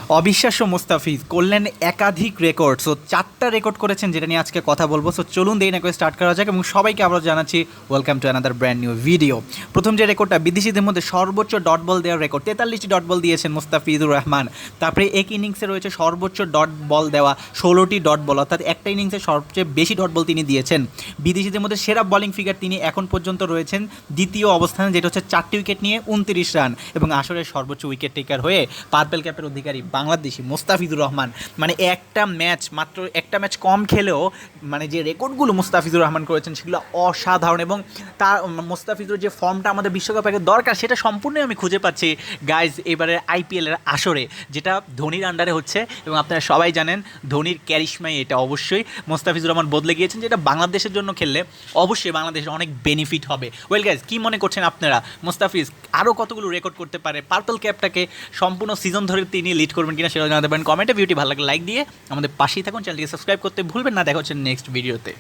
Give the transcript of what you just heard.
অবিশ্বাস্য মুস্তাফিজ করলেন একাধিক রেকর্ড। সো 4টা রেকর্ড করেছেন, যেটা নিয়ে আজকে কথা বলবো। সো চলুন দেরি না করে স্টার্ট করা যাক এবং সবাইকে আবারও জানাচ্ছি welcome to another brand new video. প্রথম যে রেকর্ডটা, বিদেশিদের মধ্যে সর্বোচ্চ ডট বল দেওয়ার রেকর্ড, 43টি ডট বল দিয়েছেন মুস্তাফিজুর রহমান। তারপরে এক ইনিংসে রয়েছে সর্বোচ্চ ডট বল দেওয়া 16টি ডট বল, অর্থাৎ একটা ইনিংসে সবচেয়ে বেশি ডট বল তিনি দিয়েছেন। বিদেশিদের মধ্যে সেরা বোলিং ফিগার তিনি এখন পর্যন্ত রয়েছেন দ্বিতীয় অবস্থানে, যেটা হচ্ছে 4টি উইকেট নিয়ে 29 রান, এবং আসরের সর্বোচ্চ উইকেট টেকার হয়ে পার্পেল ক্যাপের অধিকারী বাংলাদেশি মুস্তাফিজুর রহমান। মানে মাত্র একটা ম্যাচ কম খেলেও মানে যে রেকর্ডগুলো মুস্তাফিজুর রহমান করেছেন সেগুলো অসাধারণ, এবং তার মুস্তাফিজুর যে ফর্মটা আমাদের বিশ্বকাপে দরকার সেটা সম্পূর্ণই আমি খুঁজে পাচ্ছি গাইজ এবারের আইপিএলের আসরে, যেটা ধোনির আন্ডারে হচ্ছে। এবং আপনারা সবাই জানেন ধোনির ক্যারিশমাই এটা অবশ্যই মুস্তাফিজুর রহমান বদলে গিয়েছেন, যেটা বাংলাদেশের জন্য খেললে অবশ্যই বাংলাদেশের অনেক বেনিফিট হবে। ওয়েল গাইজ, কী মনে করছেন আপনারা, মুস্তাফিজ আরও কতগুলো রেকর্ড করতে পারে, পার্পল ক্যাপটাকে সম্পূর্ণ সিজন ধরে তিনি লিড করবেন কিনা সেটা জানাতে পারেন কমেন্টে। ভিডিওটি ভালো লাগলে লাইক দিয়ে আমাদের পাশেই থাকুন, চ্যানেলটিকে সাবস্ক্রাইব করতে ভুলবেন না। দেখা হচ্ছে নেক্সট ভিডিওতে।